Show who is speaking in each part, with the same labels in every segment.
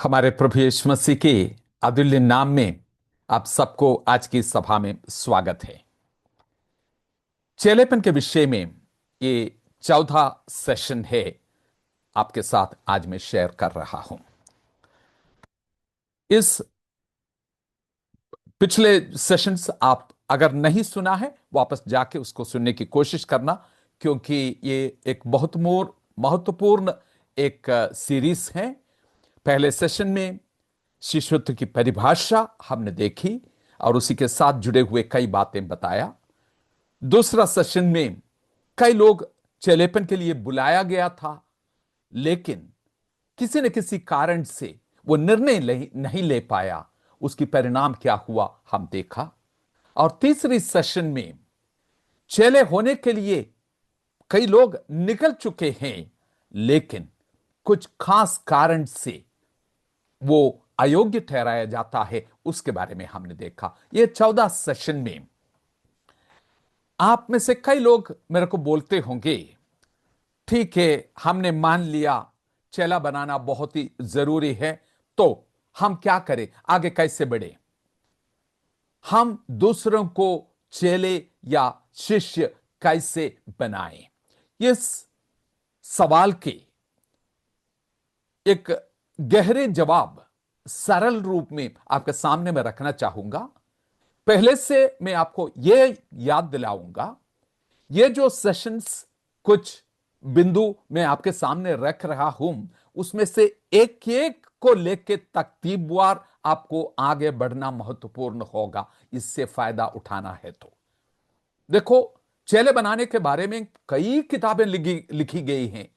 Speaker 1: हमारे प्रभु यीशु मसीह के अतुल्य नाम में आप सबको आज की सभा में स्वागत है। चेलेपन के विषय में ये 14वां सेशन है, आपके साथ आज मैं शेयर कर रहा हूं। इस पिछले सेशंस आप अगर नहीं सुना है, वापस जाके उसको सुनने की कोशिश करना, क्योंकि ये एक बहुत महत्वपूर्ण एक सीरीज है। पहले सेशन में शिष्यत्व की परिभाषा हमने देखी और उसी के साथ जुड़े हुए कई बातें बताया। दूसरा सेशन में कई लोग चेलेपन के लिए बुलाया गया था, लेकिन किसी न किसी कारण से वो निर्णय नहीं ले पाया। उसकी परिणाम क्या हुआ हम देखा। और तीसरी सेशन में चेले होने के लिए कई लोग निकल चुके हैं, लेकिन कुछ खास कारण से वो अयोग्य ठहराया जाता है, उसके बारे में हमने देखा। ये 14 सेशन में आप में से कई लोग मेरे को बोलते होंगे, ठीक है, हमने मान लिया चेला बनाना बहुत ही जरूरी है, तो हम क्या करें, आगे कैसे बढ़े, हम दूसरों को चेले या शिष्य कैसे बनाएं। इस सवाल के एक गहरे जवाब सरल रूप में आपके सामने मैं रखना चाहूंगा। पहले से मैं आपको यह याद दिलाऊंगा, ये जो सेशंस कुछ बिंदु मैं आपके सामने रख रहा हूं, उसमें से एक एक को लेकर तरतीबवार आपको आगे बढ़ना महत्वपूर्ण होगा, इससे फायदा उठाना है। तो देखो, चेले बनाने के बारे में कई किताबें लिखी गई हैं।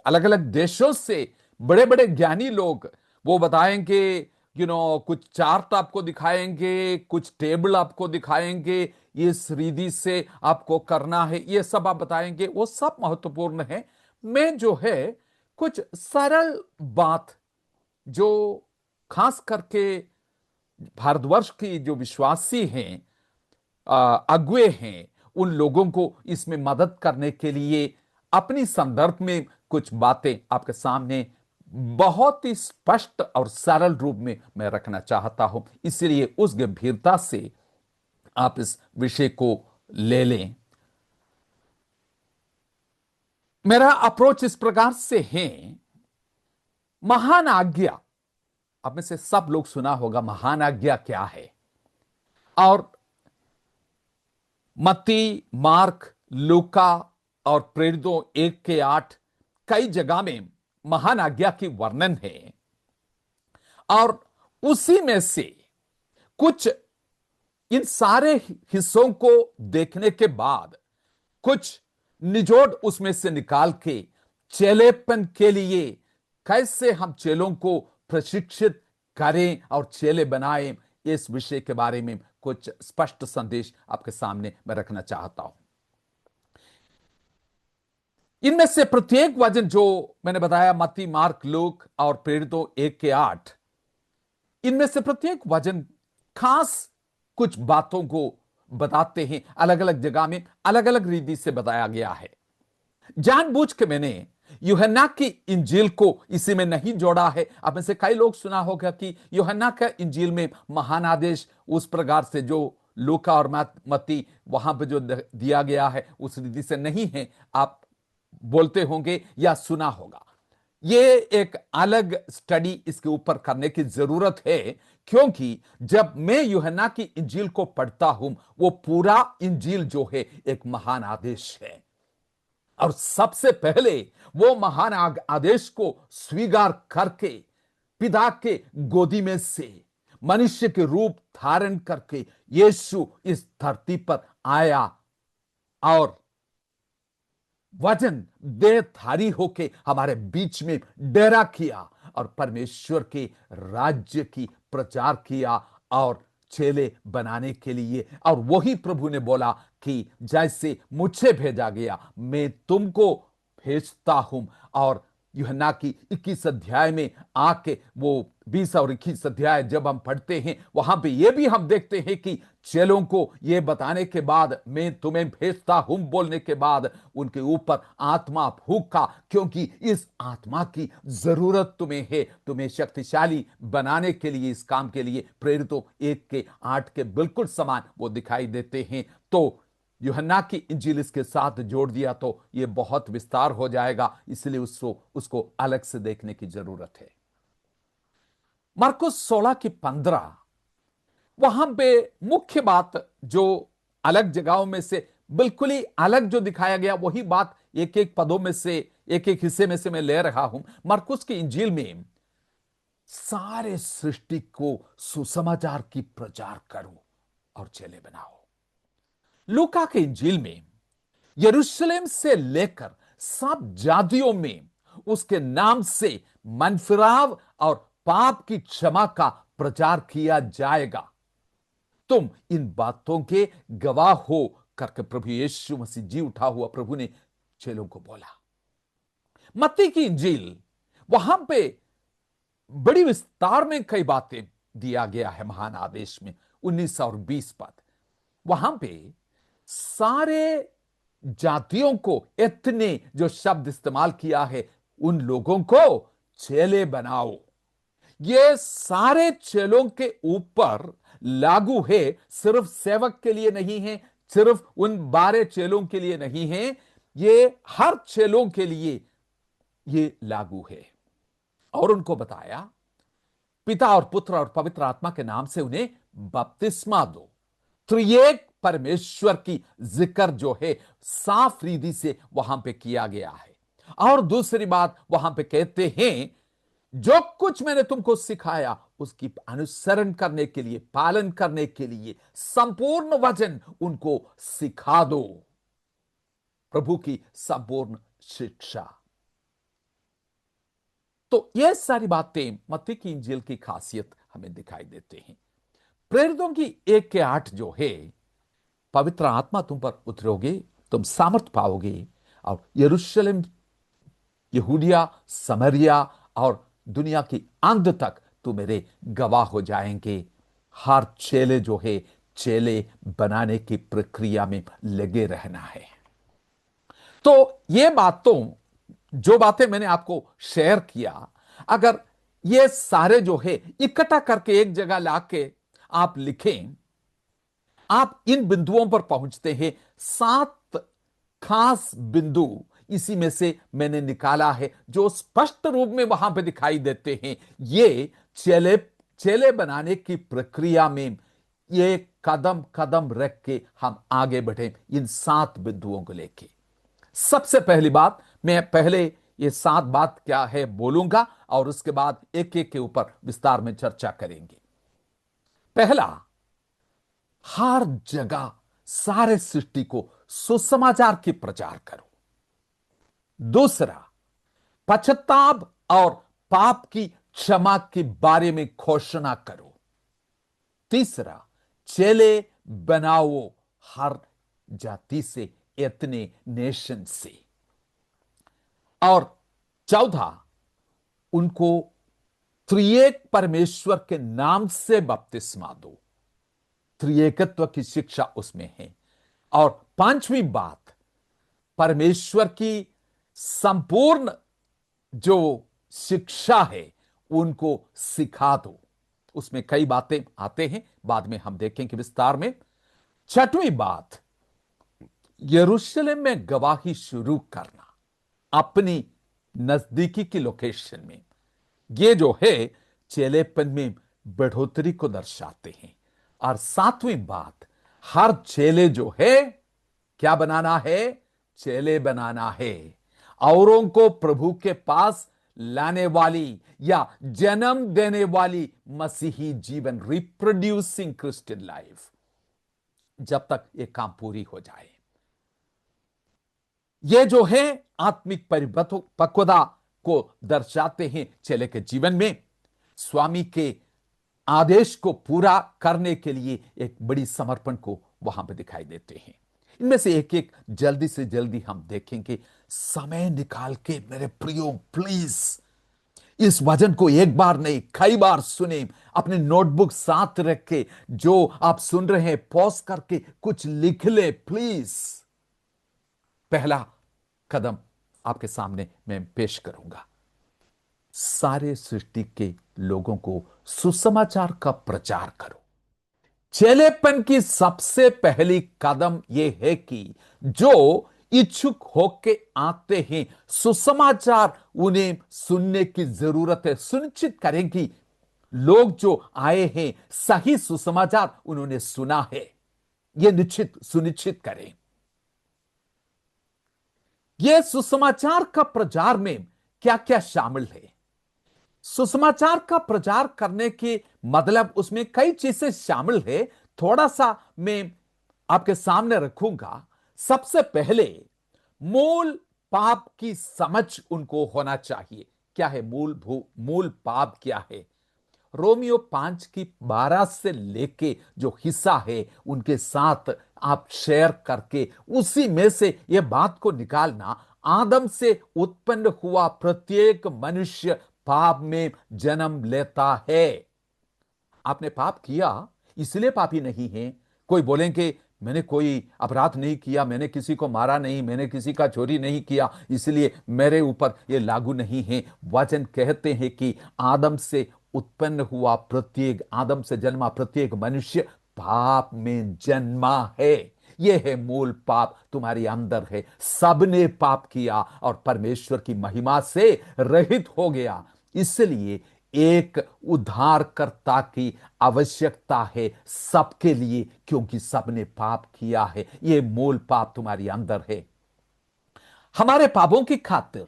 Speaker 1: अलग अलग देशों से बड़े बड़े ज्ञानी लोग वो बताएंगे, कुछ चार्ट आपको दिखाएंगे, कुछ टेबल आपको दिखाएंगे, इस रीति से आपको करना है, ये सब आप बताएंगे। वो सब महत्वपूर्ण है। मैं जो है कुछ सरल बात, जो खास करके भारतवर्ष की जो विश्वासी हैं, अगुए हैं, उन लोगों को इसमें मदद करने के लिए अपनी संदर्भ में कुछ बातें आपके सामने बहुत ही स्पष्ट और सरल रूप में मैं रखना चाहता हूं। इसलिए उस गंभीरता से आप इस विषय को ले लें। मेरा अप्रोच इस प्रकार से है, महान आज्ञा, आप में से सब लोग सुना होगा महान आज्ञा क्या है। और मत्ती, मार्क, लूका और प्रेरितों 1 के 8 कई जगह में महान आज्ञा की वर्णन है। और उसी में से कुछ, इन सारे हिस्सों को देखने के बाद कुछ निचोड़ उसमें से निकाल के चेलेपन के लिए कैसे हम चेलों को प्रशिक्षित करें और चेले बनाएं, इस विषय के बारे में कुछ स्पष्ट संदेश आपके सामने मैं रखना चाहता हूं। इनमें से प्रत्येक वचन जो मैंने बताया, मत्ती, मार्क, लूक और प्रेरितों 1 के 8, इनमें से प्रत्येक वचन खास कुछ बातों को बताते हैं। अलग अलग जगह में अलग अलग रीति से बताया गया है। जानबूझ के मैंने यूहन्ना की इंजील को इसी में नहीं जोड़ा है। अब में से कई लोग सुना होगा कि यूहन्ना का इंजील में महान आदेश उस प्रकार से जो लूका और मत्ती वहां पे जो दिया गया है उस रीति से नहीं है, आप बोलते होंगे या सुना होगा। ये एक अलग स्टडी इसके ऊपर करने की जरूरत है, क्योंकि जब मैं यूहन्ना की इंजील को पढ़ता हूं, वो पूरा इंजील जो है एक महान आदेश है। और सबसे पहले वो महान आदेश को स्वीकार करके पिता के गोदी में से मनुष्य के रूप धारण करके यीशु इस धरती पर आया और वचन देहधारी होके हमारे बीच में डेरा किया और परमेश्वर के राज्य की प्रचार किया और चेले बनाने के लिए। और वही प्रभु ने बोला कि जैसे मुझे भेजा गया, मैं तुमको भेजता हूं। और यूहन्ना की 21 अध्याय में आके वो 20 और 21 अध्याय जब हम पढ़ते हैं, वहां पे ये भी हम देखते हैं कि चेलों को ये बताने के बाद, मैं तुम्हें भेजता हूं बोलने के बाद, उनके ऊपर आत्मा फूंका, क्योंकि इस आत्मा की जरूरत तुम्हें है, तुम्हें शक्तिशाली बनाने के लिए, इस काम के लिए। प्रेरितों 1:8 के बिल्कुल समान वो दिखाई देते हैं। तो यूहन्ना की इंजील इसके साथ जोड़ दिया तो यह बहुत विस्तार हो जाएगा, इसलिए उसको अलग से देखने की जरूरत है। मरकुस 16:15, वहां पे मुख्य बात जो अलग जगहों में से बिल्कुल ही अलग जो दिखाया गया, वही बात एक एक पदों में से, एक एक हिस्से में से मैं ले रहा हूं। मरकुस की इंजील में सारे सृष्टि को सुसमाचार की प्रचार करो और चेले बनाओ। लूका के इंजील में यरूशलेम से लेकर सब जातियों में उसके नाम से मनफिराव और पाप की क्षमा का प्रचार किया जाएगा। तुम इन बातों के गवाह हो करके प्रभु यीशु मसीह जी उठा हुआ प्रभु ने चेलों को बोला। मत्ती की इंजील, वहां पे बड़ी विस्तार में कई बातें दिया गया है। महान आदेश में 19 और 20 पद, वहां पे सारे जातियों को, इतने जो शब्द इस्तेमाल किया है, उन लोगों को चेले बनाओ। ये सारे चेलों के ऊपर लागू है, सिर्फ सेवक के लिए नहीं है, सिर्फ उन 12 चेलों के लिए नहीं है, ये हर चेलों के लिए ये लागू है। और उनको बताया, पिता और पुत्र और पवित्र आत्मा के नाम से उन्हें बपतिस्मा दो। त्रिएक परमेश्वर की जिक्र जो है साफ रीति से वहां पे किया गया है। और दूसरी बात, वहां पे कहते हैं, जो कुछ मैंने तुमको सिखाया उसकी अनुसरण करने के लिए, पालन करने के लिए संपूर्ण वचन उनको सिखा दो। प्रभु की संपूर्ण शिक्षा। तो ये सारी बातें मत्ती की इंजील की खासियत हमें दिखाई देते हैं। प्रेरितों की 1:8 जो है, पवित्र आत्मा तुम पर उतरोगे, तुम सामर्थ पाओगे, और यरूशलेम, यहूदिया, समरिया और दुनिया की अंत तक तू मेरे गवाह हो जाएंगे। हर चेले जो है, चेले बनाने की प्रक्रिया में लगे रहना है। तो ये बातों, जो बातें मैंने आपको शेयर किया, अगर ये सारे जो है इकट्ठा करके एक जगह लाके आप लिखें, आप इन बिंदुओं पर पहुंचते हैं। 7 खास बिंदु इसी में से मैंने निकाला है, जो स्पष्ट रूप में वहां पे दिखाई देते हैं। ये चेले बनाने की प्रक्रिया में ये कदम कदम रख के हम आगे बढ़े इन 7 बिंदुओं को लेके। सबसे पहली बात, मैं पहले ये 7 बात क्या है बोलूंगा, और उसके बाद एक एक के ऊपर विस्तार में चर्चा करेंगे। पहला, हर जगह सारे सृष्टि को सुसमाचार की प्रचार करो। दूसरा, पश्चाताप और पाप की क्षमा के बारे में घोषणा करो। तीसरा, चेले बनाओ हर जाति से, इतने नेशन से। और चौथा, उनको त्रिएक परमेश्वर के नाम से बपतिस्मा दो। त्रिएकत्व की शिक्षा उसमें है। और पांचवी बात, परमेश्वर की संपूर्ण जो शिक्षा है उनको सिखा दो। उसमें कई बातें आते हैं, बाद में हम देखेंगे विस्तार में। छठवीं बात, यरूशलेम में गवाही शुरू करना, अपनी नजदीकी की लोकेशन में। ये जो है चेलेपन में बढ़ोतरी को दर्शाते हैं। और सातवीं बात, हर चेले जो है क्या बनाना है? चेले बनाना है। औरों को प्रभु के पास लाने वाली या जन्म देने वाली मसीही जीवन, रिप्रोड्यूसिंग क्रिश्चियन लाइफ, जब तक ये काम पूरी हो जाए। ये जो है आत्मिक परिपक्वता को दर्शाते हैं। चेले के जीवन में स्वामी के आदेश को पूरा करने के लिए एक बड़ी समर्पण को वहां पर दिखाई देते हैं। इनमें से एक एक जल्दी से जल्दी हम देखेंगे। समय निकाल के मेरे प्रियो प्लीज इस वचन को एक बार नहीं कई बार सुने, अपने नोटबुक साथ रख के जो आप सुन रहे हैं पॉज करके कुछ लिख ले प्लीज। पहला कदम आपके सामने मैं पेश करूंगा। सारे सृष्टि के लोगों को सुसमाचार का प्रचार करो। चेलेपन की सबसे पहली कदम यह है कि जो इच्छुक होके आते हैं सुसमाचार उन्हें सुनने की जरूरत है। सुनिश्चित करें कि लोग जो आए हैं सही सुसमाचार उन्होंने सुना है, यह निश्चित सुनिश्चित करें। यह सुसमाचार का प्रचार में क्या क्या शामिल है? सुसमाचार का प्रचार करने के मतलब उसमें कई चीजें शामिल है। थोड़ा सा मैं आपके सामने रखूंगा। सबसे पहले मूल पाप की समझ उनको होना चाहिए। क्या है मूल पाप क्या है? रोमियो 5 की 12 से लेके जो हिस्सा है उनके साथ आप शेयर करके उसी में से यह बात को निकालना। आदम से उत्पन्न हुआ प्रत्येक मनुष्य पाप में जन्म लेता है। आपने पाप किया इसलिए पापी नहीं है। कोई बोलेंगे मैंने कोई अपराध नहीं किया, मैंने किसी को मारा नहीं, मैंने किसी का चोरी नहीं किया, इसलिए मेरे ऊपर यह लागू नहीं है। वचन कहते हैं कि आदम से उत्पन्न हुआ प्रत्येक, आदम से जन्मा प्रत्येक मनुष्य पाप में जन्मा है। यह है मूल पाप तुम्हारे अंदर है। सबने पाप किया और परमेश्वर की महिमा से रहित हो गया। इसलिए एक उद्धारकर्ता की आवश्यकता है सबके लिए, क्योंकि सबने पाप किया है। यह मूल पाप तुम्हारे अंदर है। हमारे पापों की खातिर,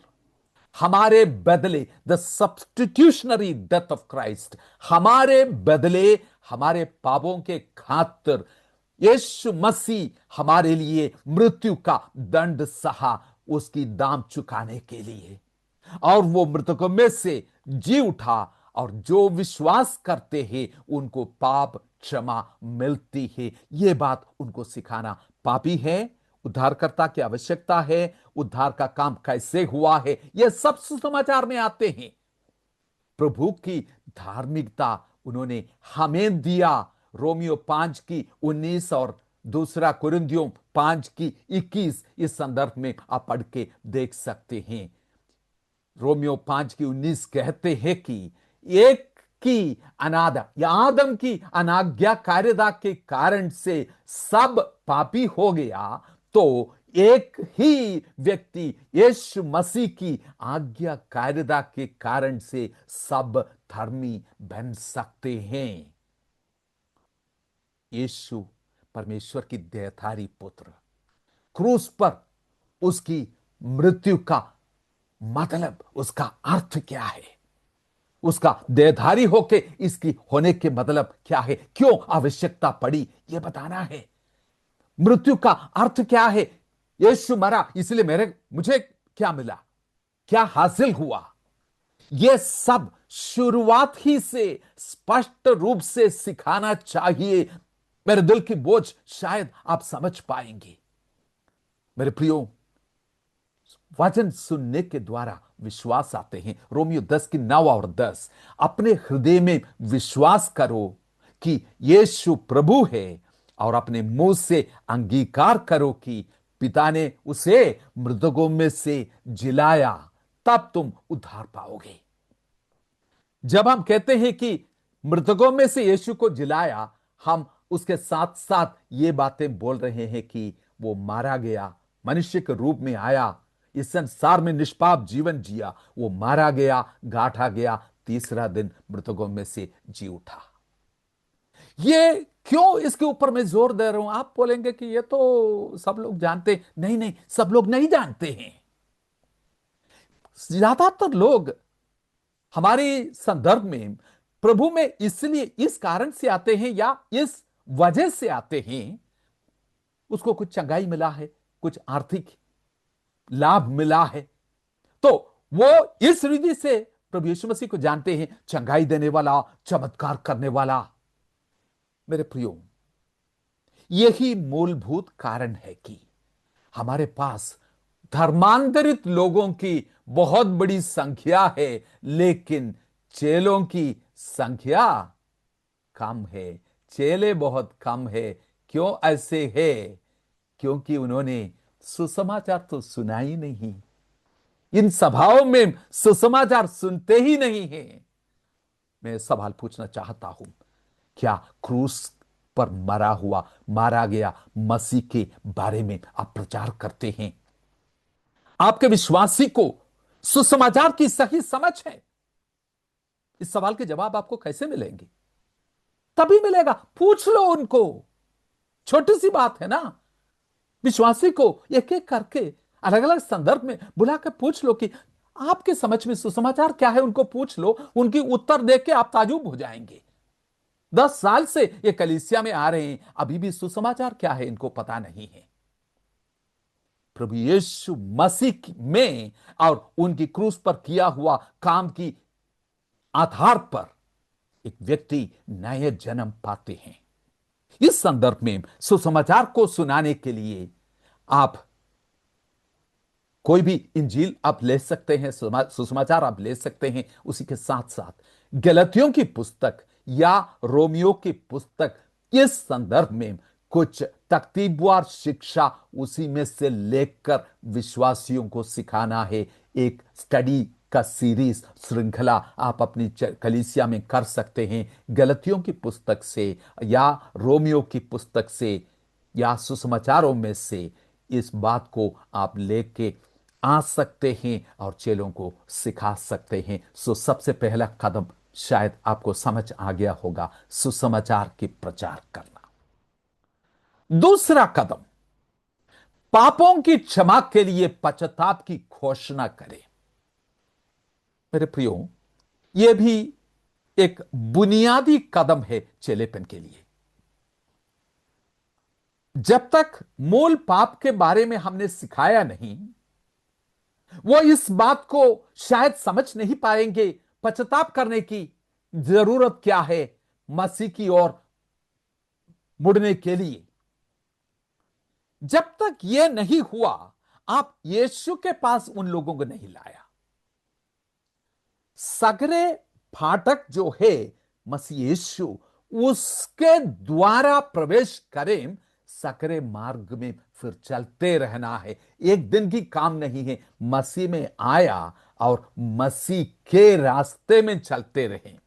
Speaker 1: हमारे बदले, द सब्स्टिट्यूशनरी डेथ ऑफ क्राइस्ट, हमारे बदले, हमारे पापों के खातिर यीशु मसीह हमारे लिए मृत्यु का दंड सहा उसकी दाम चुकाने के लिए, और वो मृतकों में से जी उठा। और जो विश्वास करते हैं उनको पाप क्षमा मिलती है। यह बात उनको सिखाना। पापी है, उद्धारकर्ता की आवश्यकता है, उद्धार का काम कैसे हुआ है, यह सब सुसमाचार में आते हैं। प्रभु की धार्मिकता उन्होंने हमें दिया। रोमियो 5 की 19 और दूसरा कुरिन्थियों 5 की 21 इस संदर्भ में आप पढ़ के देख सकते हैं। रोमियो 5 की 19 कहते हैं कि एक की अनादा या आदम की अनाज्ञाकारिता के कारण से सब पापी हो गया, तो एक ही व्यक्ति यीशु मसीह की आज्ञाकारिता के कारण से सब धर्मी बन सकते हैं। यीशु परमेश्वर की देहधारी पुत्र, क्रूस पर उसकी मृत्यु का मतलब, उसका अर्थ क्या है? उसका देहधारी होके इसकी होने के मतलब क्या है? क्यों आवश्यकता पड़ी यह बताना है। मृत्यु का अर्थ क्या है? यीशु मरा इसलिए मुझे क्या मिला, क्या हासिल हुआ? यह सब शुरुआत ही से स्पष्ट रूप से सिखाना चाहिए। मेरे दिल की बोझ शायद आप समझ पाएंगे। मेरे प्रियो, वचन सुनने के द्वारा विश्वास आते हैं। रोमियो 10 की 9 और 10, अपने हृदय में विश्वास करो कि यीशु प्रभु है और अपने मुंह से अंगीकार करो कि पिता ने उसे मृतकों में से जिलाया, तब तुम उद्धार पाओगे। जब हम कहते हैं कि मृतकों में से यीशु को जिलाया, हम उसके साथ साथ ये बातें बोल रहे हैं कि वो मारा गया, मनुष्य के रूप में आया, इस संसार में निष्पाप जीवन जिया, वो मारा गया, गांठा गया, तीसरा दिन मृतकों में से जी उठा। ये क्यों इसके ऊपर मैं जोर दे रहा हूं? आप बोलेंगे कि ये तो सब लोग जानते। नहीं नहीं, सब लोग नहीं जानते हैं। ज्यादातर लोग हमारे संदर्भ में प्रभु में इसलिए इस कारण से आते हैं या इस वजह से आते हैं, उसको कुछ चंगाई मिला है, कुछ आर्थिक लाभ मिला है, तो वो इस रीति से प्रभु यीशु मसीह को जानते हैं, चंगाई देने वाला, चमत्कार करने वाला। मेरे प्रियो, यही मूलभूत कारण है कि हमारे पास धर्मांतरित लोगों की बहुत बड़ी संख्या है, लेकिन चेलों की संख्या कम है। चेले बहुत कम है। क्यों ऐसे है? क्योंकि उन्होंने सुसमाचार तो सुना ही नहीं। इन सभाओं में सुसमाचार सुनते ही नहीं है। मैं सवाल पूछना चाहता हूं, क्या क्रूस पर मारा गया मसीह के बारे में आप प्रचार करते हैं? आपके विश्वासी को सुसमाचार की सही समझ है? इस सवाल के जवाब आपको कैसे मिलेंगे? तभी मिलेगा, पूछ लो उनको। छोटी सी बात है ना। विश्वासी को एक एक करके अलग अलग संदर्भ में बुला कर पूछ लो कि आपके समझ में सुसमाचार क्या है। उनको पूछ लो, उनकी उत्तर देख के आप ताजुब हो जाएंगे। 10 साल से ये कलीसिया में आ रहे हैं, अभी भी सुसमाचार क्या है इनको पता नहीं है। प्रभु यीशु मसीह में और उनकी क्रूस पर किया हुआ काम की आधार पर एक व्यक्ति नए जन्म पाते हैं। इस संदर्भ में सुसमाचार को सुनाने के लिए आप कोई भी इंजील आप ले सकते हैं, सुसमाचार आप ले सकते हैं। उसी के साथ साथ गलतियों की पुस्तक या रोमियो की पुस्तक, इस संदर्भ में कुछ तख्तीबवार शिक्षा उसी में से लेकर विश्वासियों को सिखाना है। एक स्टडी का सीरीज श्रृंखला आप अपनी कलीसिया में कर सकते हैं। गलतियों की पुस्तक से या रोमियो की पुस्तक से या सुसमाचारों में से इस बात को आप लेके आ सकते हैं और चेलों को सिखा सकते हैं। सो सबसे पहला कदम शायद आपको समझ आ गया होगा, सुसमाचार की प्रचार करना। दूसरा कदम, पापों की क्षमा के लिए पश्चाताप की घोषणा करें। मेरे प्रियो, यह भी एक बुनियादी कदम है चेलेपन के लिए। जब तक मूल पाप के बारे में हमने सिखाया नहीं, वो इस बात को शायद समझ नहीं पाएंगे पश्चाताप करने की जरूरत क्या है मसीह की ओर मुड़ने के लिए। जब तक यह नहीं हुआ, आप यीशु के पास उन लोगों को नहीं लाया। सगरे फाटक जो है मसीह यीशु, उसके द्वारा प्रवेश करें। सकरे मार्ग में फिर चलते रहना है। एक दिन की काम नहीं है। मसीह में आया और मसीह के रास्ते में चलते रहें।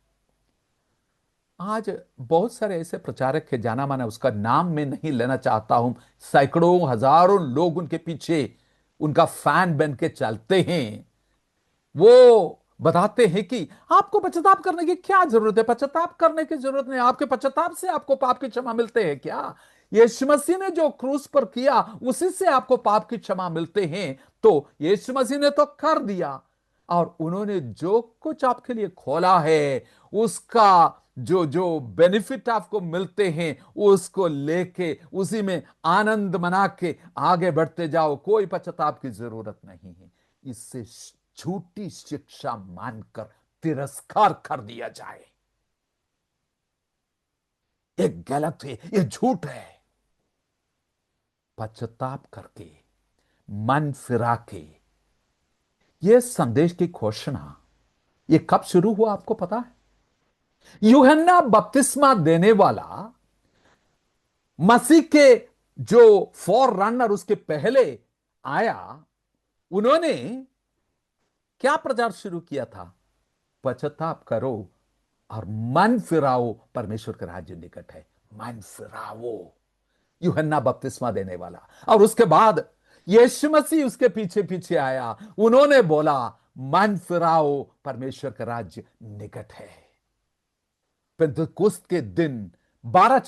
Speaker 1: आज बहुत सारे ऐसे प्रचारक है, जाना माना, उसका नाम मैं नहीं लेना चाहता हूं। सैकड़ों हजारों लोग उनके पीछे उनका फैन बन के चलते हैं। वो बताते हैं कि आपको पश्चाताप करने की क्या जरूरत है। पश्चाताप करने की जरूरत नहीं। आपके पश्चाताप से आपको पाप की क्षमा मिलते हैं क्या? यीशु मसीह ने जो क्रूस पर किया उसी से आपको पाप की क्षमा मिलते हैं। तो यीशु मसीह ने तो कर दिया, और उन्होंने जो कुछ आपके लिए खोला है उसका जो जो बेनिफिट आपको मिलते हैं उसको लेके उसी में आनंद मना के आगे बढ़ते जाओ। कोई पश्चाताप की जरूरत नहीं है। इससे झूठी शिक्षा मानकर तिरस्कार कर दिया जाए, ये गलत है, ये झूठ है। पश्चाताप करके, मन फिरा के, ये संदेश की घोषणा ये कब शुरू हुआ आपको पता है? यूहन्ना बपतिस्मा देने वाला मसीह के जो फॉर रनर उसके पहले आया, उन्होंने क्या प्रचार शुरू किया था? पश्चाताप करो और मन फिराओ, परमेश्वर का राज्य निकट है। मन फिराओ, यूहन्ना बपतिस्मा देने वाला। और उसके बाद यीशु मसीह उसके पीछे पीछे आया, उन्होंने बोला मन फिराओ, परमेश्वर का राज्य निकट है। पेंतुकुस्त के दिन 11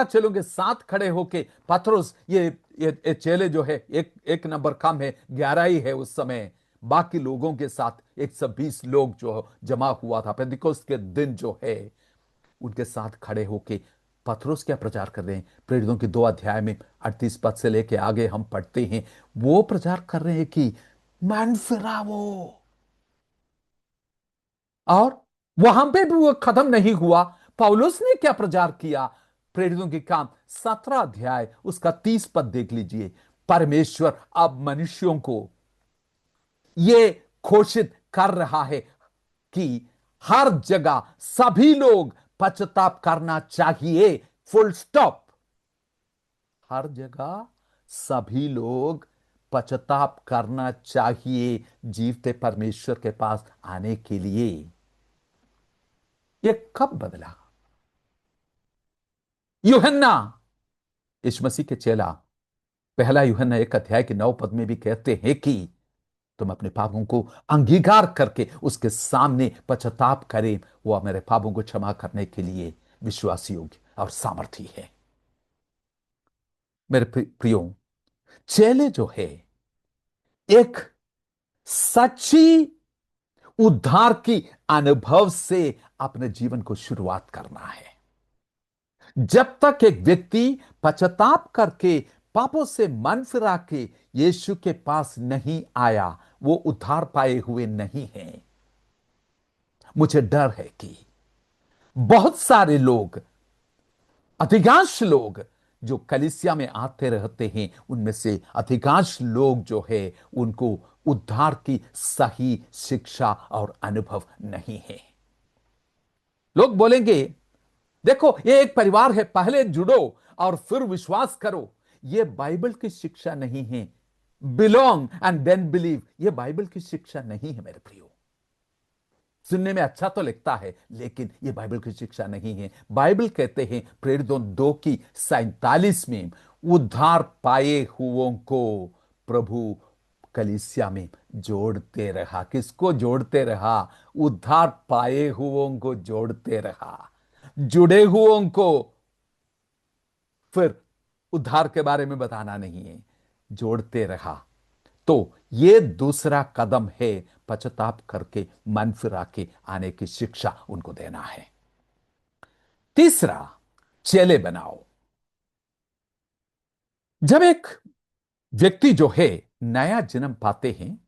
Speaker 1: चेलों के साथ खड़े होके पतरस, ये चेले जो है एक नंबर कम है, 11 ही है उस समय। बाकी लोगों के साथ 120 लोग जो जमा हुआ था पेंतुकुस्त के दिन जो है, उनके साथ खड़े होके पतरस क्या प्रचार कर रहे हैं? प्रेरितों के 2 अध्याय में 38 पद से लेके आगे हम पढ़ते हैं। वो प्रचार कर रहे हैं कि मन फिरावो। और वहां पे भी वो खत्म नहीं हुआ। पौलुस ने क्या प्रचार किया? प्रेरितों के काम 17 अध्याय उसका 30 पद देख लीजिए। परमेश्वर अब मनुष्यों को ये घोषित कर रहा है कि हर जगह सभी लोग पश्चाताप करना चाहिए, फुल स्टॉप। हर जगह सभी लोग पश्चाताप करना चाहिए जीवते परमेश्वर के पास आने के लिए। यह कब बदला? यूहन्ना, यीशु मसीह के चेला, पहला यूहन्ना 1 अध्याय के 9 पद में भी कहते हैं कि तुम अपने पापों को अंगीकार करके उसके सामने पश्चाताप करें, वो मेरे पापों को क्षमा करने के लिए विश्वास योग्य और सामर्थी है। मेरे प्रियो, चेले जो है एक सच्ची उद्धार की अनुभव से अपने जीवन को शुरुआत करना है। जब तक एक व्यक्ति पश्चाताप करके पापों से मन फिरा के यीशु के पास नहीं आया, वो उद्धार पाए हुए नहीं है। मुझे डर है कि बहुत सारे लोग, अधिकांश लोग जो कलीसिया में आते रहते हैं, उनमें से अधिकांश लोग जो है उनको उद्धार की सही शिक्षा और अनुभव नहीं है। लोग बोलेंगे, देखो ये एक परिवार है, पहले जुड़ो और फिर विश्वास करो। यह बाइबल की शिक्षा नहीं है। बिलोंग एंड देन बिलीव, यह बाइबल की शिक्षा नहीं है मेरे प्रियो। सुनने में अच्छा तो लगता है, लेकिन यह बाइबल की शिक्षा नहीं है। बाइबल कहते हैं प्रेरितों 2:47 में, उद्धार पाए हुओं को प्रभु कलीसिया में जोड़ते रहा। किसको जोड़ते रहा? उद्धार पाए हुओं को जोड़ते रहा। जुड़े हुओं को फिर उद्धार के बारे में बताना नहीं है, जोड़ते रहा। तो यह दूसरा कदम है, पश्चाताप करके मन फिरा के आने की शिक्षा उनको देना है। तीसरा, चेले बनाओ। जब एक व्यक्ति जो है नया जन्म पाते हैं,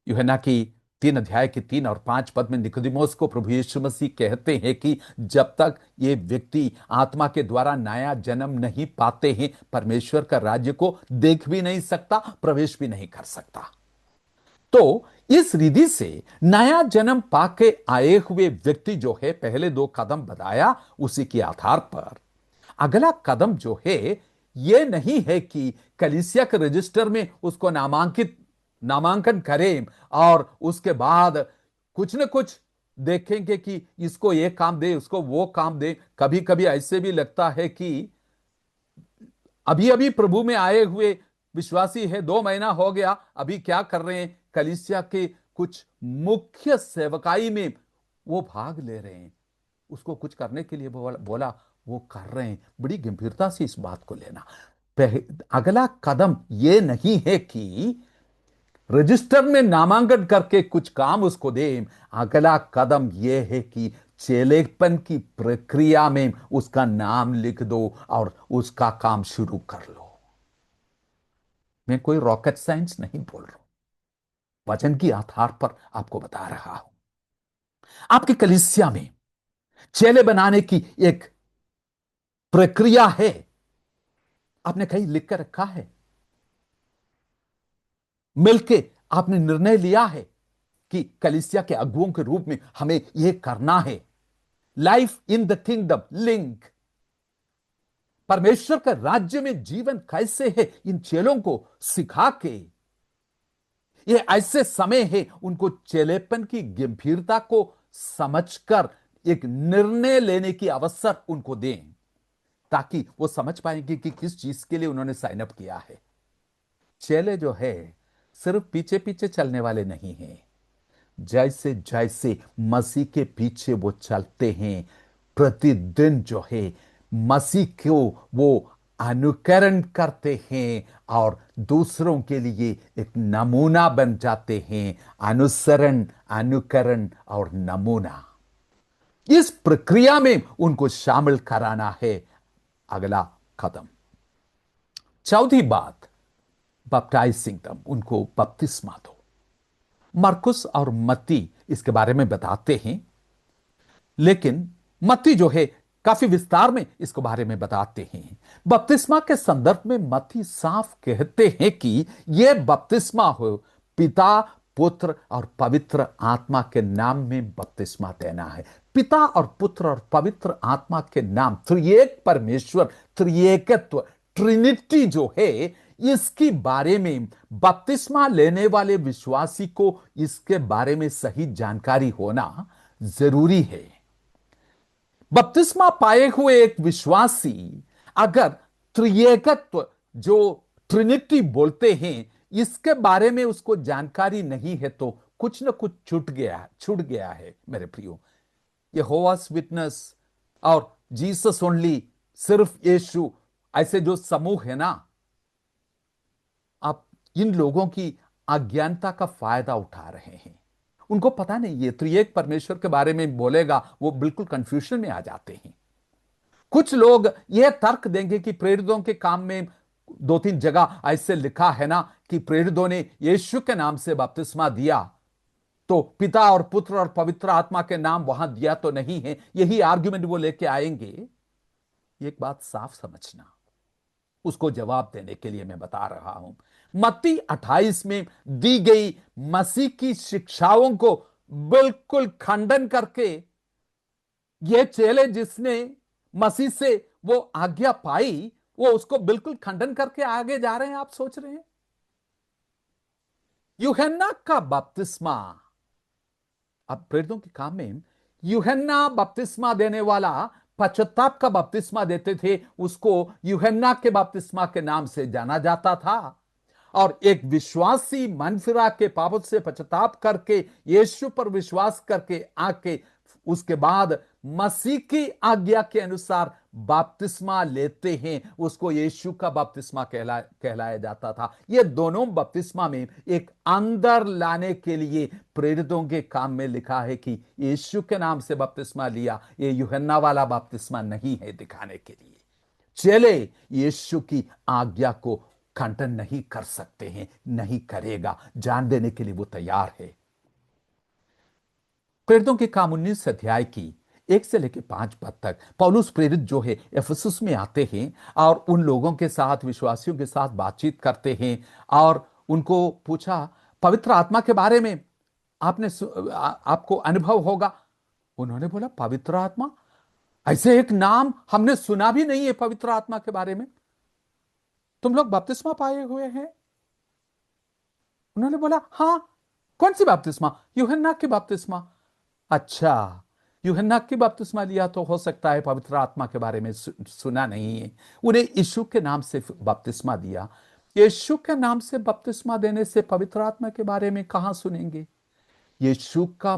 Speaker 1: यूहन्ना की 3 अध्याय के 3 और 5 पद में निकोदेमोस को प्रभु यीशु मसीह कहते हैं कि जब तक ये व्यक्ति आत्मा के द्वारा नया जन्म नहीं पाते हैं, परमेश्वर का राज्य को देख भी नहीं सकता, प्रवेश भी नहीं कर सकता। तो इस रिधि से नया जन्म पाके आए हुए व्यक्ति जो है पहले 2 कदम बताया, उसी के आधार पर अगला कदम जो है यह नहीं है कि कलीसिया के रजिस्टर में उसको नामांकन करें और उसके बाद कुछ न कुछ देखेंगे कि इसको ये काम दे, उसको वो काम दे। कभी कभी ऐसे भी लगता है कि अभी अभी प्रभु में आए हुए विश्वासी है, 2 महीना हो गया, अभी क्या कर रहे हैं? कलीसिया के कुछ मुख्य सेवकाई में वो भाग ले रहे हैं। उसको कुछ करने के लिए बोला, वो कर रहे हैं। बड़ी गंभीरता से इस बात को लेना। अगला कदम ये नहीं है कि रजिस्टर में नामांकन करके कुछ काम उसको दें। अगला कदम यह है कि चेलेपन की प्रक्रिया में उसका नाम लिख दो और उसका काम शुरू कर लो। मैं कोई रॉकेट साइंस नहीं बोल रहा हूं, वचन की आधार पर आपको बता रहा हूं। आपकी कलीसिया में चेले बनाने की एक प्रक्रिया है, आपने कहीं लिख कर रखा है? मिलके आपने निर्णय लिया है कि कलीसिया के अगुओं के रूप में हमें यह करना है? Life in the kingdom link, परमेश्वर के राज्य में जीवन कैसे है, इन चेलों को सिखा के, ये ऐसे समय है उनको चेलेपन की गंभीरता को समझकर एक निर्णय लेने की अवसर उनको दें, ताकि वो समझ पाएंगे कि किस चीज के लिए उन्होंने साइन अप किया है। चेले जो है सिर्फ पीछे पीछे चलने वाले नहीं हैं। जैसे जैसे मसीह के पीछे वो चलते हैं, प्रतिदिन जो है मसीह को वो अनुकरण करते हैं और दूसरों के लिए एक नमूना बन जाते हैं। अनुसरण, अनुकरण और नमूना, इस प्रक्रिया में उनको शामिल कराना है अगला कदम। चौथी बात, बप्टाइजिंग दम, उनको बपतिस्मा दो। मरकुस और मत्ती इसके बारे में बताते हैं, लेकिन मत्ती जो है काफी विस्तार में इसके बारे में बताते हैं। बपतिस्मा के संदर्भ में मत्ती साफ कहते हैं कि यह बपतिस्मा हो पिता, पुत्र और पवित्र आत्मा के नाम में बपतिस्मा देना है। पिता और पुत्र और पवित्र आत्मा के नाम, त्रिएक परमेश्वर, त्रिएकत्व, ट्रिनिटी जो है, इसके बारे में बपतिस्मा लेने वाले विश्वासी को इसके बारे में सही जानकारी होना जरूरी है। बपतिस्मा पाए हुए एक विश्वासी अगर त्रिएकत्व, जो ट्रिनिटी बोलते हैं, इसके बारे में उसको जानकारी नहीं है तो कुछ न कुछ छूट गया है मेरे प्रियो। यहोवास विटनेस और जीसस ओनली, सिर्फ यीशु, ऐसे जो समूह है ना, आप इन लोगों की अज्ञानता का फायदा उठा रहे हैं। उनको पता नहीं ये त्रिएक परमेश्वर के बारे में बोलेगा, वो बिल्कुल कंफ्यूजन में आ जाते हैं। कुछ लोग यह तर्क देंगे कि प्रेरितों के काम में 2-3 जगह ऐसे लिखा है ना कि प्रेरितों ने यीशु के नाम से बपतिस्मा दिया, तो पिता और पुत्र और पवित्र आत्मा के नाम वहां दिया तो नहीं है। यही आर्गुमेंट वो लेके आएंगे। एक बात साफ समझना, उसको जवाब देने के लिए मैं बता रहा हूं। मत्ती 28 में दी गई मसीह की शिक्षाओं को बिल्कुल खंडन करके ये चेले जिसने मसीह से वो आज्ञा पाई, वो उसको बिल्कुल खंडन करके आगे जा रहे हैं। आप सोच रहे हैं यूहन्ना का बपतिस्मा, अब प्रेरितों के काम में यूहन्ना बपतिस्मा देने वाला पश्चाताप का बपतिस्मा देते थे, उसको यूहन्ना के बपतिस्मा के नाम से जाना जाता था। और एक विश्वासी मन फिरा के पापों से पश्चाताप करके यीशु पर विश्वास करके आके उसके बाद मसीह की आज्ञा के अनुसार बपतिस्मा लेते हैं, उसको यीशु का बपतिस्मा कहलाया जाता था। ये दोनों बपतिस्मा में एक अंदर लाने के लिए प्रेरितों के काम में लिखा है कि यीशु के नाम से बपतिस्मा लिया, ये यूहन्ना वाला बपतिस्मा नहीं है, दिखाने के लिए। चेले यीशु की आज्ञा को खंडन नहीं कर सकते हैं, नहीं करेगा, जान देने के लिए वो तैयार है। प्रेरितों के काम 19 अध्याय की 1 से लेकर 5 पद तक पौलुस प्रेरित जो है इफिसुस में आते हैं और उन लोगों के साथ, विश्वासियों के साथ बातचीत करते हैं और उनको पूछा पवित्र आत्मा के बारे में आपको अनुभव होगा। उन्होंने बोला पवित्र आत्मा, ऐसे एक नाम हमने सुना भी नहीं है पवित्र आत्मा के बारे में। तुम लोग बपतिस्मा पाए हुए हैं? उन्होंने बोला हां। कौन सी बपतिस्मा? यूहन्ना की बपतिस्मा। अच्छा, यूहन्ना की बपतिस्मा लिया तो हो सकता है पवित्र आत्मा के बारे में सुना नहीं है। उन्हें यीशु के नाम से बपतिस्मा दिया। यीशु के नाम से बपतिस्मा देने से पवित्र आत्मा के बारे में कहां सुनेंगे? यीशु का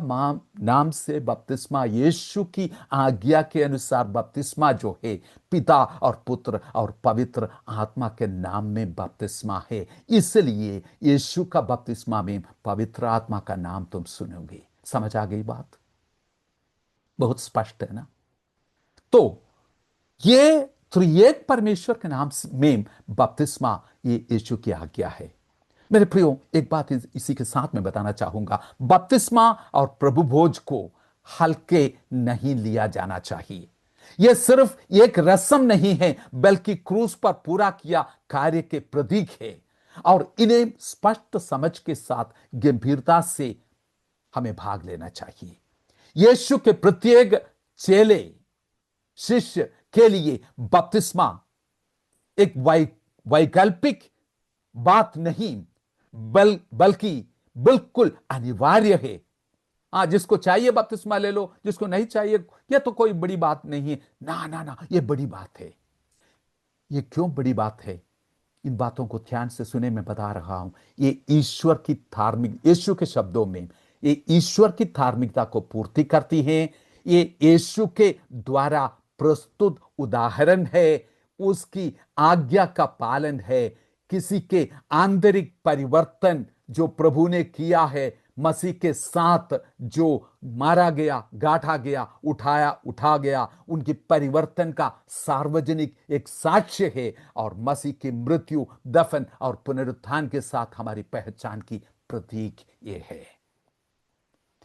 Speaker 1: नाम से बपतिस्मा, यीशु की आज्ञा के अनुसार बपतिस्मा जो है, पिता और पुत्र और पवित्र आत्मा के नाम में बपतिस्मा है। इसलिए यीशु का बपतिस्मा में पवित्र आत्मा का नाम तुम सुनोगे। समझ आ गई बात? बहुत स्पष्ट है ना? तो ये त्रिएक परमेश्वर के नाम में बपतिस्मा, ये यीशु की आज्ञा है। मेरे प्रियो, एक बात इसी के साथ में बताना चाहूंगा, बपतिस्मा और प्रभु भोज को हल्के नहीं लिया जाना चाहिए। यह सिर्फ एक रस्म नहीं है, बल्कि क्रूस पर पूरा किया कार्य के प्रतीक है। और इन्हें स्पष्ट समझ के साथ गंभीरता से हमें भाग लेना चाहिए। यीशु के प्रत्येक चेले, शिष्य के लिए बपतिस्मा एक वैकल्पिक बात नहीं, बल्कि बिल्कुल अनिवार्य है। जिसको चाहिए बपतिस्मा ले लो, जिसको नहीं चाहिए, यह तो कोई बड़ी बात नहीं है। ना ना ना, यह बड़ी बात है। यह क्यों बड़ी बात है? इन बातों को ध्यान से सुने, मैं बता रहा हूं। ये ईश्वर की धार्मिक, यीशु के शब्दों में, ये ईश्वर की धार्मिकता को पूर्ति करती है। ये यीशु के द्वारा प्रस्तुत उदाहरण है, उसकी आज्ञा का पालन है। किसी के आंतरिक परिवर्तन जो प्रभु ने किया है, मसीह के साथ जो मारा गया, गांठा गया, उठा गया, उनकी परिवर्तन का सार्वजनिक एक साक्ष्य है। और मसीह की मृत्यु, दफन और पुनरुत्थान के साथ हमारी पहचान की प्रतीक ये है।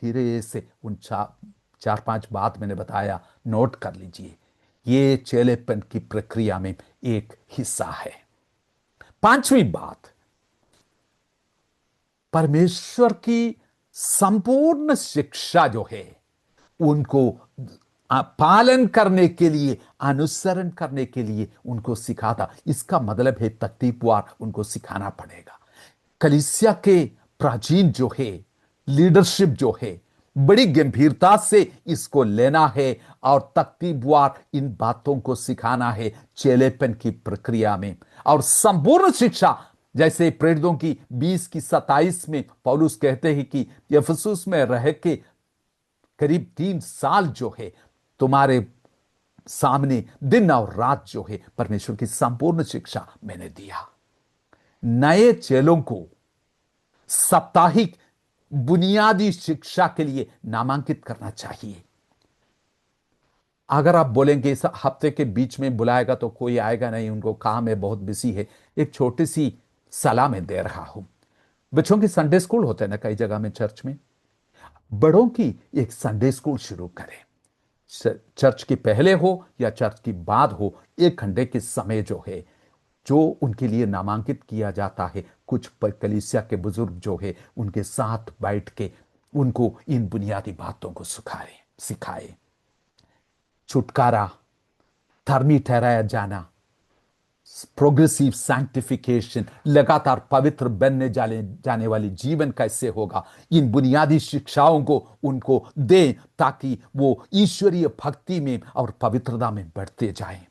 Speaker 1: धीरे से उन 4-5 बात मैंने बताया, नोट कर लीजिए। ये चेलेपन की प्रक्रिया में एक हिस्सा है। पांचवी बात, परमेश्वर की संपूर्ण शिक्षा जो है उनको पालन करने के लिए, अनुसरण करने के लिए उनको सिखाता। इसका मतलब है तकतीबवार उनको सिखाना पड़ेगा। कलीसिया के प्राचीन जो है, लीडरशिप जो है, बड़ी गंभीरता से इसको लेना है और तकतीबवार इन बातों को सिखाना है चेलेपन की प्रक्रिया में। और संपूर्ण शिक्षा, जैसे प्रेरितों की 20 की 27 में पौलुस कहते हैं कि इफिसुस में रह के करीब 3 साल जो है तुम्हारे सामने दिन और रात जो है परमेश्वर की संपूर्ण शिक्षा मैंने दिया। नए चेलों को साप्ताहिक बुनियादी शिक्षा के लिए नामांकित करना चाहिए। अगर आप बोलेंगे इस हफ्ते के बीच में बुलाएगा तो कोई आएगा नहीं, उनको काम है, बहुत बिजी है, एक छोटी सी सलाह मैं दे रहा हूं। बच्चों की संडे स्कूल होते हैं ना कई जगह में चर्च में, बड़ों की एक संडे स्कूल शुरू करें। चर्च की पहले हो या चर्च की बाद हो, 1 घंटे के समय जो है जो उनके लिए नामांकित किया जाता है, कुछ कलीसिया के बुजुर्ग जो है उनके साथ बैठ के उनको इन बुनियादी बातों को सिखाए। छुटकारा, धर्मी ठहराया जाना, प्रोग्रेसिव सैंक्टिफिकेशन, लगातार पवित्र बनने जाने वाली जीवन कैसे होगा, इन बुनियादी शिक्षाओं को उनको दें ताकि वो ईश्वरीय भक्ति में और पवित्रता में बढ़ते जाएं।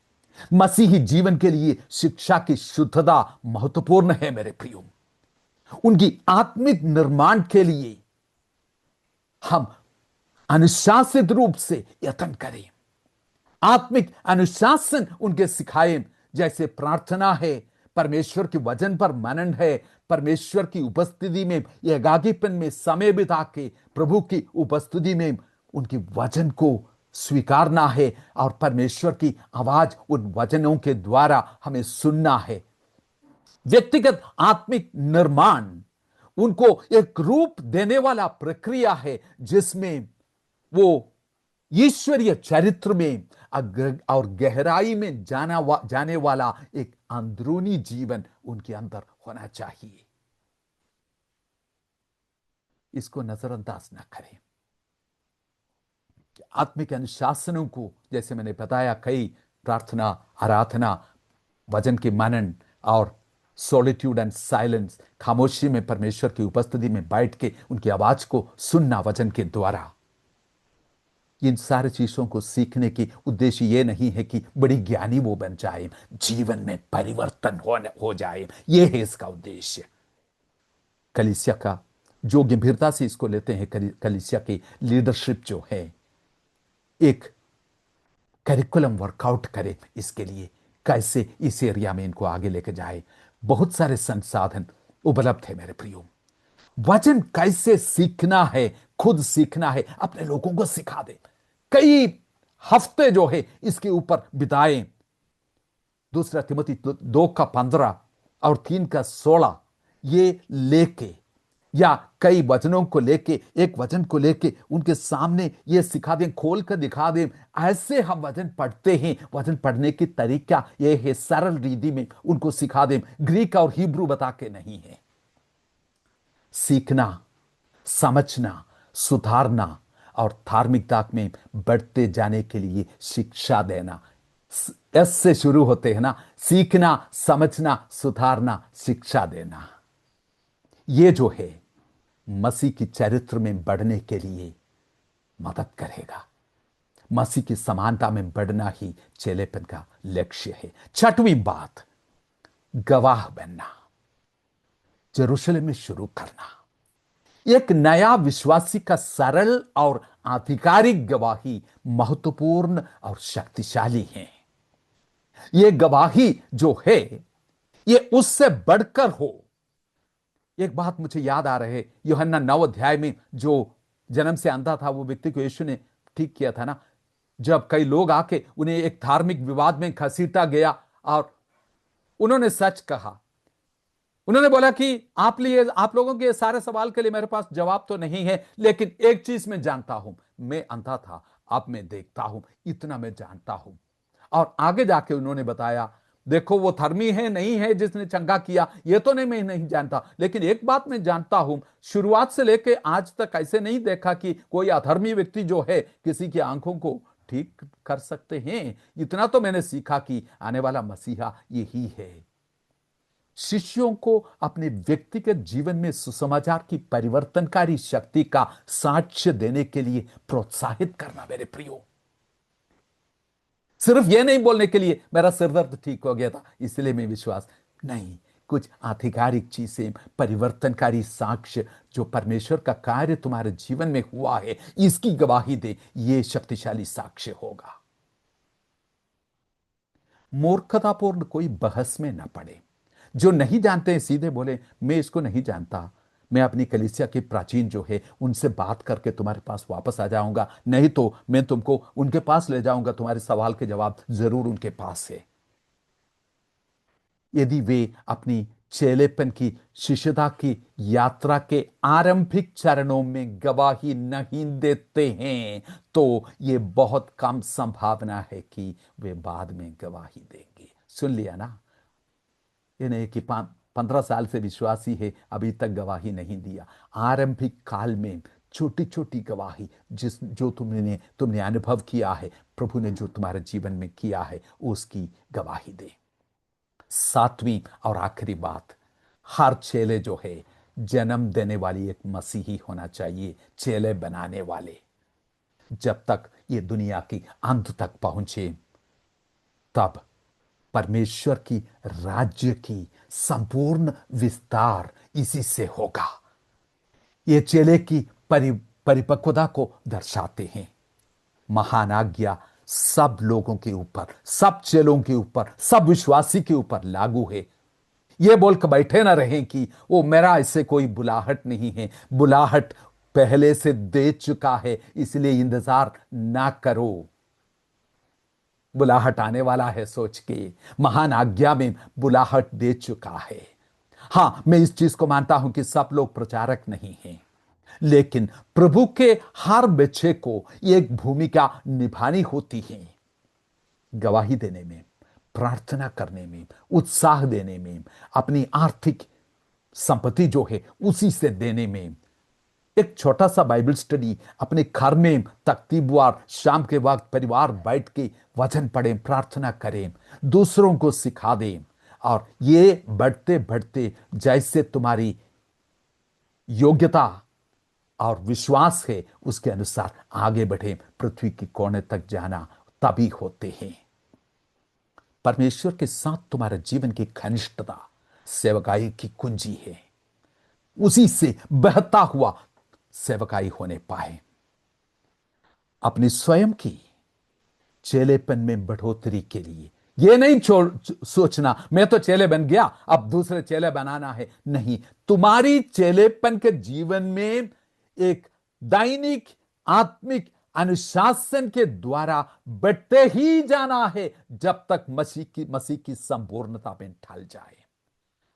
Speaker 1: मसीही जीवन के लिए शिक्षा की शुद्धता महत्वपूर्ण है मेरे प्रियो। उनकी आत्मिक निर्माण के लिए हम अनुशासित रूप से यत्न करें। आत्मिक अनुशासन उनके सिखाएं, जैसे प्रार्थना है, परमेश्वर के वचन पर मनन है, परमेश्वर की उपस्थिति में एकाकीपन में समय बिता के प्रभु की उपस्थिति में उनकी वचन को स्वीकारना है और परमेश्वर की आवाज उन वचनों के द्वारा हमें सुनना है। व्यक्तिगत आत्मिक निर्माण उनको एक रूप देने वाला प्रक्रिया है जिसमें वो ईश्वरीय चरित्र में और गहराई में जाने वाला एक अंदरूनी जीवन उनके अंदर होना चाहिए। इसको नजरअंदाज न करें। आत्मिक अनुशासनों को, जैसे मैंने बताया, कई प्रार्थना, आराधना, वचन की मनन और सॉलिट्यूड एंड साइलेंस, खामोशी में परमेश्वर की उपस्थिति में बैठ के उनकी आवाज को सुनना वचन के द्वारा, इन सारी चीजों को सीखने की उद्देश्य यह नहीं है कि बड़ी ज्ञानी वो बन जाए, जीवन में परिवर्तन हो जाए, यह है इसका उद्देश्य। कलीसिया का जो गंभीरता से इसको लेते हैं, कलीसिया की लीडरशिप जो है एक करिकुलम वर्कआउट करे, इसके लिए कैसे इस एरिया में इनको आगे लेके जाए। बहुत सारे संसाधन उपलब्ध है मेरे प्रियो। वचन कैसे सीखना है, खुद सीखना है, अपने लोगों को सिखा दे। कई हफ्ते जो है इसके ऊपर बिताएं। 2 तिमोथी 2:15 और 3:16 ये लेके, या कई वचनों को लेके, एक वचन को लेके उनके सामने ये सिखा दें, खोल कर दिखा दें। ऐसे हम वचन पढ़ते हैं, वचन पढ़ने की तरीका ये है, सरल रीति में उनको सिखा दें, ग्रीक और हिब्रू बता के नहीं है। सीखना, समझना, सुधारना और धार्मिकता में बढ़ते जाने के लिए शिक्षा देना, एस से शुरू होते हैं ना, सीखना, समझना, सुधारना, शिक्षा देना। ये जो है मसीह की चरित्र में बढ़ने के लिए मदद करेगा। मसीह की समानता में बढ़ना ही चेलेपन का लक्ष्य है। 6वीं बात, गवाह बनना, यरूशलेम में शुरू करना। एक नया विश्वासी का सरल और आधिकारिक गवाही महत्वपूर्ण और शक्तिशाली है। यह गवाही जो है ये उससे बढ़कर हो। एक बात मुझे याद आ रही है, यूहन्ना 9 अध्याय में जो जन्म से अंधा था वो व्यक्ति को यीशु ने ठीक किया था ना, जब कई लोग आके उन्हें एक धार्मिक विवाद में घसीटा गया और उन्होंने सच कहा। उन्होंने बोला कि आप लोगों के सारे सवाल के लिए मेरे पास जवाब तो नहीं है, लेकिन एक चीज मैं जानता हूं, मैं अंधा था, अब मैं देखता हूं, इतना मैं जानता हूं। और आगे जाके उन्होंने बताया, देखो वो धर्मी है नहीं है जिसने चंगा किया, ये तो नहीं, मैं नहीं जानता, लेकिन एक बात मैं जानता हूं, शुरुआत से लेके आज तक ऐसे नहीं देखा कि कोई अधर्मी व्यक्ति जो है किसी की आंखों को ठीक कर सकते हैं। इतना तो मैंने सीखा कि आने वाला मसीहा यही है। शिष्यों को अपने व्यक्तिगत जीवन में सुसमाचार की परिवर्तनकारी शक्ति का साक्ष्य देने के लिए प्रोत्साहित करना मेरे प्रियो। सिर्फ यह नहीं बोलने के लिए मेरा सिरदर्द ठीक हो गया था इसलिए मैं विश्वास नहीं, कुछ आधिकारिक चीजें, परिवर्तनकारी साक्ष्य, जो परमेश्वर का कार्य तुम्हारे जीवन में हुआ है इसकी गवाही दे, यह शक्तिशाली साक्ष्य होगा। मूर्खतापूर्ण कोई बहस में न पड़े। जो नहीं जानते हैं सीधे बोले, मैं इसको नहीं जानता, मैं अपनी कलीसिया के प्राचीन जो है उनसे बात करके तुम्हारे पास वापस आ जाऊंगा, नहीं तो मैं तुमको उनके पास ले जाऊंगा, तुम्हारे सवाल के जवाब जरूर उनके पास है। यदि वे अपनी चेलेपन की, शिष्यता की यात्रा के आरंभिक चरणों में गवाही नहीं देते हैं तो यह बहुत कम संभावना है कि वे बाद में गवाही देंगे। सुन लिया ना, ये नहीं कि 15 साल से विश्वासी है अभी तक गवाही नहीं दिया। आरंभिक काल में छोटी छोटी गवाही, जिस जो तुमने अनुभव किया है, प्रभु ने जो तुम्हारे जीवन में किया है उसकी गवाही दे। सातवीं और आखिरी बात, हर चेले जो है जन्म देने वाली एक मसीही होना चाहिए, चेले बनाने वाले। जब तक ये दुनिया की अंत तक पहुंचे तब परमेश्वर की राज्य की संपूर्ण विस्तार इसी से होगा। ये चेले की परिपक्वता को दर्शाते हैं। महान आज्ञा सब लोगों के ऊपर, सब चेलों के ऊपर, सब विश्वासी के ऊपर लागू है। ये बोलकर बैठे ना रहें कि वो मेरा इससे कोई बुलाहट नहीं है, बुलाहट पहले से दे चुका है इसलिए इंतजार ना करो। बुलाहट आने वाला है सोच के, महान आज्ञा में बुलाहट दे चुका है। हां, मैं इस चीज को मानता हूं कि सब लोग प्रचारक नहीं हैं, लेकिन प्रभु के हर बच्चे को एक भूमिका निभानी होती है। गवाही देने में, प्रार्थना करने में, उत्साह देने में, अपनी आर्थिक संपत्ति जो है उसी से देने में। एक छोटा सा बाइबल स्टडी अपने घर में तख्तीबवार शाम के वक्त परिवार बैठ के वचन पढ़ें, प्रार्थना करें, दूसरों को सिखा दें, और ये बढ़ते बढ़ते जैसे तुम्हारी योग्यता और विश्वास है उसके अनुसार आगे बढ़े, पृथ्वी के कोने तक जाना तभी होते हैं। परमेश्वर के साथ तुम्हारे जीवन की घनिष्ठता सेवकाई की कुंजी है, उसी से बहता हुआ सेवकाई होने पाए। अपनी स्वयं की चेलेपन में बढ़ोतरी के लिए यह नहीं सोचना मैं तो चेले बन गया अब दूसरे चेले बनाना है, नहीं। तुम्हारी चेलेपन के जीवन में एक दैनिक आत्मिक अनुशासन के द्वारा बढ़ते ही जाना है जब तक मसीह की संपूर्णता में ढल जाए।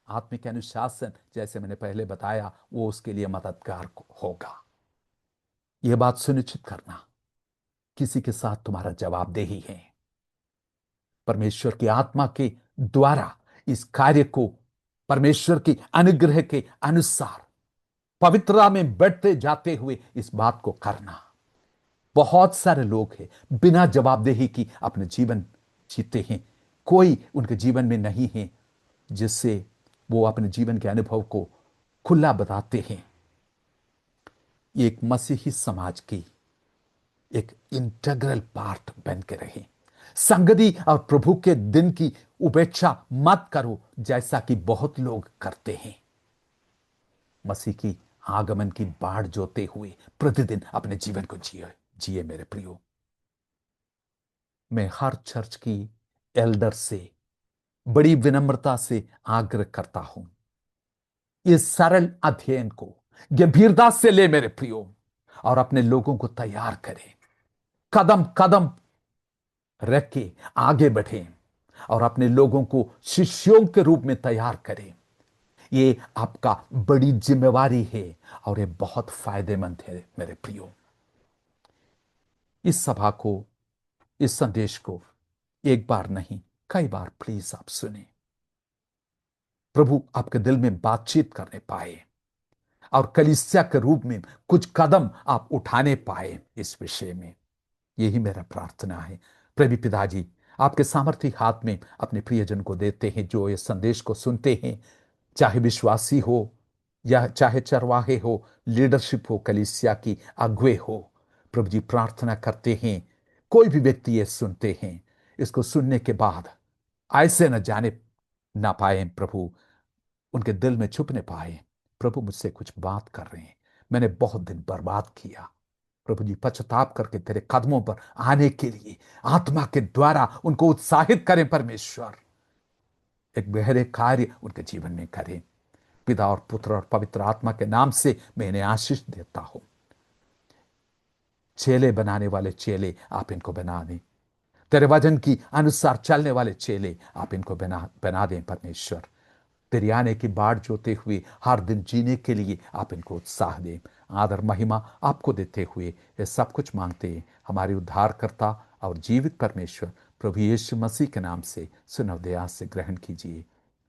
Speaker 1: आत्मिक अनुशासन, जैसे मैंने पहले बताया, वो उसके लिए मददगार होगा। यह बात सुनिश्चित करना किसी के साथ तुम्हारा जवाबदेही है। परमेश्वर की आत्मा के द्वारा इस कार्य को परमेश्वर की अनुग्रह के अनुसार पवित्रता में बढ़ते जाते हुए इस बात को करना। बहुत सारे लोग हैं बिना जवाबदेही की अपने जीवन जीते हैं, कोई उनके जीवन में नहीं है जिससे वो अपने जीवन के अनुभव को खुला बताते हैं। एक मसीही समाज की एक इंटीग्रल पार्ट बन के रहे। संगति और प्रभु के दिन की उपेक्षा मत करो जैसा कि बहुत लोग करते हैं। मसीह की आगमन की बाढ़ जोते हुए प्रतिदिन अपने जीवन को जिए मेरे प्रियो। मैं हर चर्च की एल्डर से बड़ी विनम्रता से आग्रह करता हूं, इस सरल अध्ययन को गंभीरता से ले मेरे प्रियो, और अपने लोगों को तैयार करें, कदम कदम रख के आगे बढ़ें और अपने लोगों को शिष्यों के रूप में तैयार करें। ये आपका बड़ी जिम्मेवारी है और ये बहुत फायदेमंद है मेरे प्रियो। इस सभा को, इस संदेश को एक बार नहीं, कई बार प्लीज आप सुने। प्रभु आपके दिल में बातचीत करने पाए और कलीसिया के रूप में कुछ कदम आप उठाने पाए इस विषय में। यही मेरा प्रार्थना है। प्रभु पिताजी, आपके सामर्थ्य हाथ में अपने प्रियजन को देते हैं जो इस संदेश को सुनते हैं, चाहे विश्वासी हो या चाहे चरवाहे हो, लीडरशिप हो, कलीसिया की अगुवे हो। प्रभु जी, प्रार्थना करते हैं कोई भी व्यक्ति ये सुनते हैं, इसको सुनने के बाद ऐसे न जाने ना पाए प्रभु, उनके दिल में छुपने पाए, प्रभु मुझसे कुछ बात कर रहे हैं, मैंने बहुत दिन बर्बाद किया। प्रभु जी, पश्चाताप करके तेरे कदमों पर आने के लिए आत्मा के द्वारा उनको उत्साहित करें परमेश्वर। एक गहरे कार्य उनके जीवन में करें। पिता और पुत्र और पवित्र आत्मा के नाम से मैं इन्हें आशीष देता हूं। चेले बनाने वाले चेले आप इनको बना दें, तेरे वचन की अनुसार चलने वाले चेले आप इनको बना बना दें परमेश्वर। तेरी आने की बाट जोते हुए हर दिन जीने के लिए आप इनको उत्साह दें। आदर महिमा आपको देते हुए ये सब कुछ मांगते हैं हमारे उद्धारकर्ता और जीवित परमेश्वर प्रभु यीशु मसीह के नाम से सुनव दया से ग्रहण कीजिए।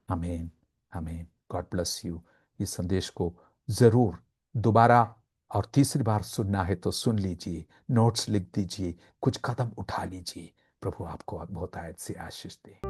Speaker 1: आमीन, आमीन। God bless you. इस संदेश को जरूर दोबारा और तीसरी बार सुनना है तो सुन लीजिए, नोट्स लिख दीजिए, कुछ कदम उठा लीजिए। प्रभु आपको बहुत आयत से आशीष दे।